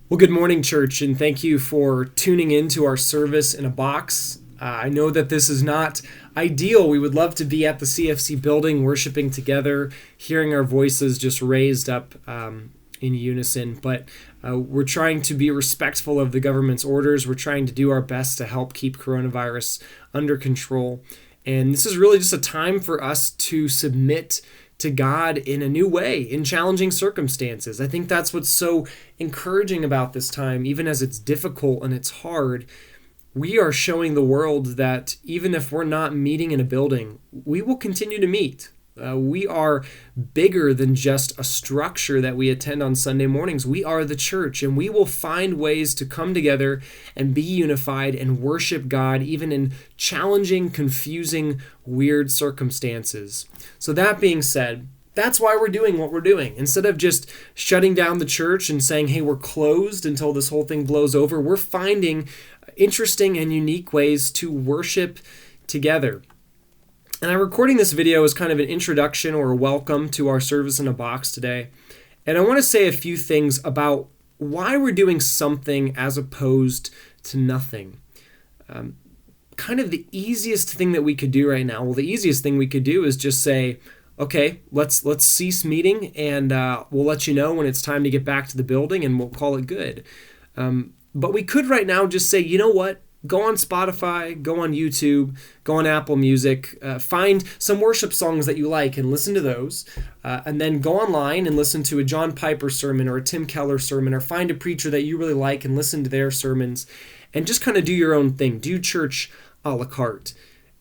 Well, good morning, church, and thank you for tuning in to our service in a box. I know that this is not ideal. We would love to be at the CFC building, worshiping together, hearing our voices just raised up in unison, but we're trying to be respectful of the government's orders. We're trying to do our best to help keep coronavirus under control. And this is really just a time for us to submit to God in a new way, in challenging circumstances. I think that's what's so encouraging about this time, even as it's difficult and it's hard. We are showing the world that even if we're not meeting in a building, we will continue to meet. We are bigger than just a structure that we attend on Sunday mornings. We are the church, and we will find ways to come together and be unified and worship God, even in challenging, confusing, weird circumstances. So that being said, that's why we're doing what we're doing. Instead of just shutting down the church and saying, hey, we're closed until this whole thing blows over, we're finding interesting and unique ways to worship together. And I'm recording this video as kind of an introduction or a welcome to our service in a box today. And I want to say a few things about why we're doing something as opposed to nothing. Kind of the easiest thing that we could do right now, well, the easiest thing we could do is just say, okay, let's cease meeting and we'll let you know when it's time to get back to the building and we'll call it good. But we could right now just say, you know what? Go on Spotify, go on YouTube, go on Apple Music, find some worship songs that you like and listen to those, and then go online and listen to a John Piper sermon or a Tim Keller sermon, or find a preacher that you really like and listen to their sermons, and just kind of do your own thing. Do church a la carte.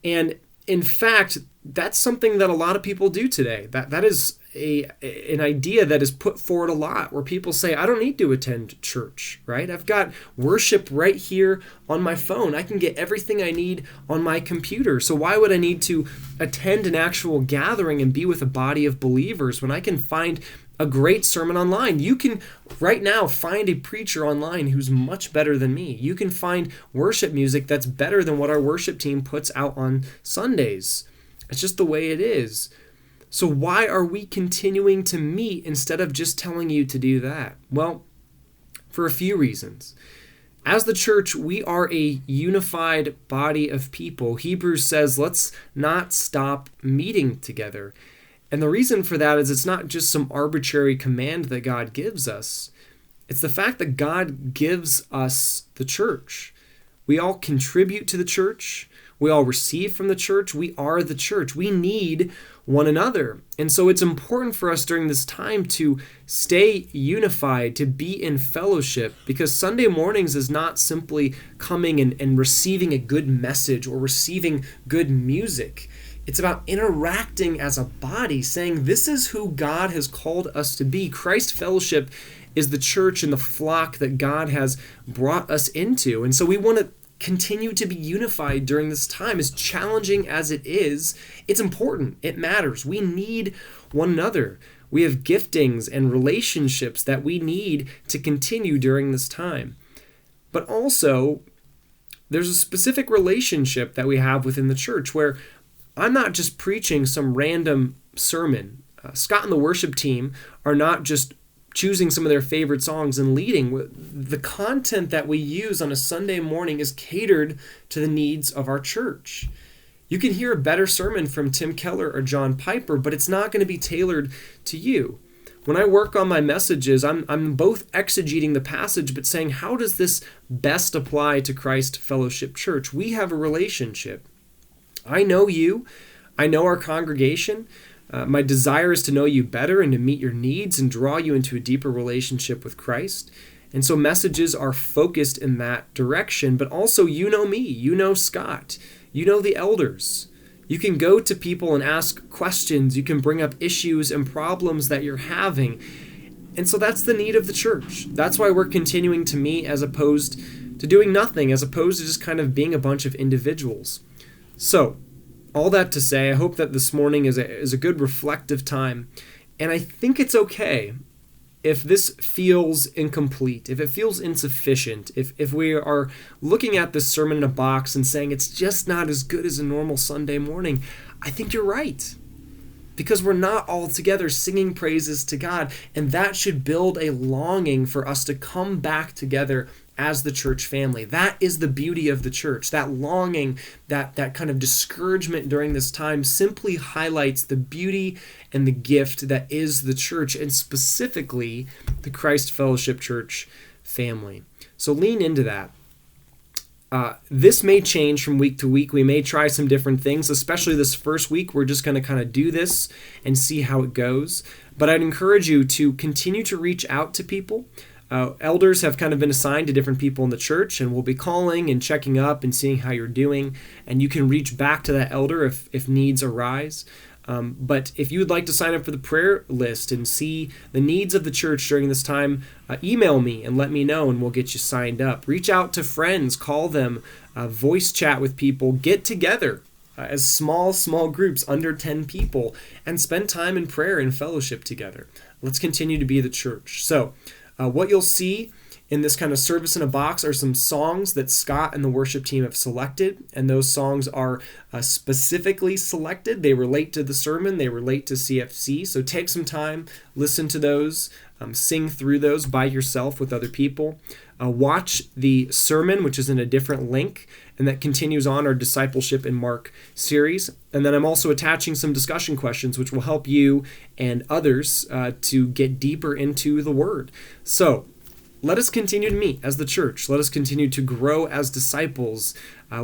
And in fact, that's something that a lot of people do today. That is an idea that is put forward a lot, where people say, I don't need to attend church, right? I've got worship right here on my phone. I can get everything I need on my computer. So why would I need to attend an actual gathering and be with a body of believers when I can find a great sermon online? You can right now find a preacher online who's much better than me. You can find worship music that's better than what our worship team puts out on Sundays. It's just the way it is. So why are we continuing to meet instead of just telling you to do that? Well, for a few reasons. As the church, we are a unified body of people. Hebrews says, let's not stop meeting together. And the reason for that is it's not just some arbitrary command that God gives us. It's the fact that God gives us the church. We all contribute to the church. We all receive from the church. We are the church. We need one another. And so it's important for us during this time to stay unified, to be in fellowship, because Sunday mornings is not simply coming and receiving a good message or receiving good music. It's about interacting as a body, saying this is who God has called us to be. Christ Fellowship is the church and the flock that God has brought us into. And so we want to continue to be unified during this time. As challenging as it is, it's important. It matters. We need one another. We have giftings and relationships that we need to continue during this time. But also, there's a specific relationship that we have within the church where I'm not just preaching some random sermon. Scott and the worship team are not just choosing some of their favorite songs and leading. The content that we use on a Sunday morning is catered to the needs of our church. You can hear a better sermon from Tim Keller or John Piper, but it's not going to be tailored to you. When I work on my messages, I'm both exegeting the passage, but saying, how does this best apply to Christ Fellowship Church? We have a relationship. I know you. I know our congregation. My desire is to know you better and to meet your needs and draw you into a deeper relationship with Christ. And so messages are focused in that direction, but also you know me, you know Scott, you know the elders. You can go to people and ask questions. You can bring up issues and problems that you're having. And so that's the need of the church. That's why we're continuing to meet as opposed to doing nothing, as opposed to just kind of being a bunch of individuals. So, all that to say, I hope that this morning is a good reflective time. And I think it's okay if this feels incomplete, if it feels insufficient, if we are looking at this sermon in a box and saying it's just not as good as a normal Sunday morning. I think you're right. because we're not all together singing praises to God. And that should build a longing for us to come back together as the church family. That is the beauty of the church. That longing, that kind of discouragement during this time simply highlights the beauty and the gift that is the church, and specifically the Christ Fellowship Church family. So lean into that. This may change from week to week. We may try some different things, especially this first week. We're just going to kind of do this and see how it goes. But I'd encourage you to continue to reach out to people. Elders have kind of been assigned to different people in the church, and we'll be calling and checking up and seeing how you're doing. And you can reach back to that elder if needs arise. But if you would like to sign up for the prayer list and see the needs of the church during this time, email me and let me know, and we'll get you signed up. Reach out to friends, call them, voice chat with people, get together as small groups under 10 people, and spend time in prayer and fellowship together. Let's continue to be the church. So what you'll see in this kind of service in a box are some songs that Scott and the worship team have selected, and those songs are specifically selected. They relate to the sermon, they relate to CFC, so take some time, listen to those, sing through those by yourself with other people. Watch the sermon, which is in a different link, and that continues on our Discipleship in Mark series. And then I'm also attaching some discussion questions, which will help you and others to get deeper into the Word. So, let us continue to meet as the church. Let us continue to grow as disciples.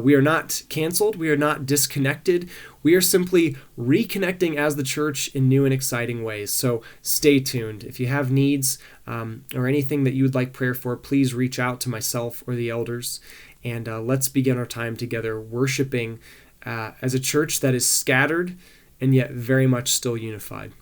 We are not canceled. We are not disconnected. We are simply reconnecting as the church in new and exciting ways. So stay tuned. If you have needs or anything that you would like prayer for, please reach out to myself or the elders. And let's begin our time together worshiping as a church that is scattered and yet very much still unified.